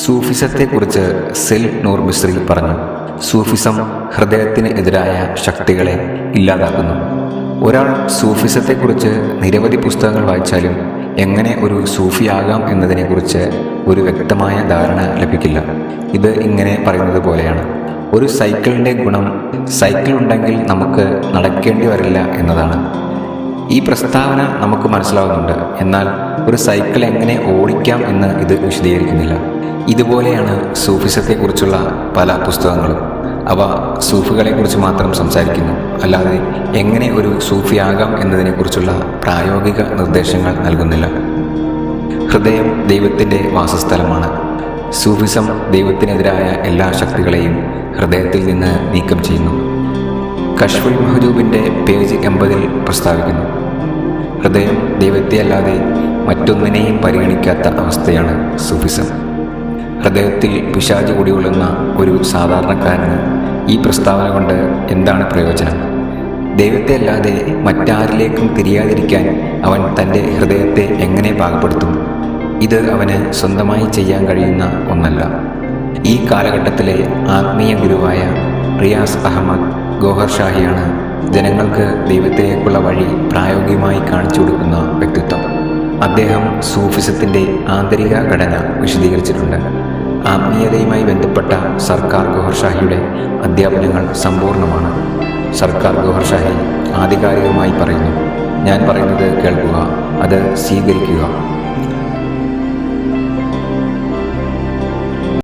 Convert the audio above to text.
സൂഫിസത്തെക്കുറിച്ച് self നൂർ മിസ്രി പറഞ്ഞു. Sufism ഹൃദയത്തിന് എതിരായ ശക്തികളെ ഇല്ലാതാക്കുന്നു. ഒരാൾ സൂഫിസത്തെക്കുറിച്ച് നിരവധി പുസ്തകങ്ങൾ വായിച്ചാലും എങ്ങനെ ഒരു സൂഫിയാകാം എന്നതിനെക്കുറിച്ച് ഒരു വ്യക്തമായ ധാരണ ലഭിക്കില്ല. ഇത് ഇങ്ങനെ പറയുന്നത് പോലെയാണ്: ഒരു സൈക്കിളിൻ്റെ ഗുണം സൈക്കിൾ ഉണ്ടെങ്കിൽ നമുക്ക് നടക്കേണ്ടി വരില്ല എന്നതാണ്. ഈ പ്രസ്താവന നമുക്ക് മനസ്സിലാവുന്നുണ്ട്, എന്നാൽ ഒരു സൈക്കിൾ എങ്ങനെ ഓടിക്കാം എന്ന് ഇത് വിശദീകരിക്കുന്നില്ല. ഇതുപോലെയാണ് സൂഫിസത്തെക്കുറിച്ചുള്ള പല പുസ്തകങ്ങളും. അവ സൂഫികളെക്കുറിച്ച് മാത്രം സംസാരിക്കുന്നു, അല്ലാതെ എങ്ങനെ ഒരു സൂഫിയാകാം എന്നതിനെക്കുറിച്ചുള്ള പ്രായോഗിക നിർദ്ദേശങ്ങൾ നൽകുന്നില്ല. ഹൃദയം ദൈവത്തിൻ്റെ വാസസ്ഥലമാണ്. സൂഫിസം ദൈവത്തിനെതിരായ എല്ലാ ശക്തികളെയും ഹൃദയത്തിൽ നിന്ന് നീക്കം ചെയ്യുന്നു. കശ്ഫുൽ മഹ്ജൂബിൻ്റെ പേജ് 80 പ്രസ്താവിക്കുന്നു: ഹൃദയം ദൈവത്തെ അല്ലാതെ മറ്റൊന്നിനെയും പരിഗണിക്കാത്ത അവസ്ഥയാണ് സൂഫിസം. ഹൃദയത്തിൽ പിശാച് കുടികൊള്ളുന്ന ഒരു സാധാരണക്കാരന് ഈ പ്രസ്താവന കൊണ്ട് എന്താണ് പ്രയോജനം? ദൈവത്തെ അല്ലാതെ മറ്റാരിലേക്കും തിരിയാതിരിക്കാൻ അവൻ തൻ്റെ ഹൃദയത്തെ എങ്ങനെ പാകപ്പെടുത്തും? ഇത് അവന് സ്വന്തമായി ചെയ്യാൻ കഴിയുന്ന ഒന്നല്ല. ഈ കാലഘട്ടത്തിലെ ആത്മീയ ഗുരുവായ റിയാസ് അഹമ്മദ് ഗോഹർ ഷാഹിയാണ് ജനങ്ങൾക്ക് ദൈവത്തിലേക്കുള്ള വഴി പ്രായോഗികമായി കാണിച്ചു കൊടുക്കുന്ന വ്യക്തിത്വം. അദ്ദേഹം സൂഫിസത്തിൻ്റെ ആന്തരിക ഘടന വിശദീകരിച്ചിട്ടുണ്ട്. ആത്മീയതയുമായി ബന്ധപ്പെട്ട സർക്കാർ ഗോഹർ ഷാഹിയുടെ അധ്യാപനങ്ങൾ സമ്പൂർണ്ണമാണ്. സർക്കാർ ഗോഹർ ഷാഹി ആധികാരികമായി പറയുന്നു: ഞാൻ പറയുന്നത് കേൾക്കുക, അത് സ്വീകരിക്കുക.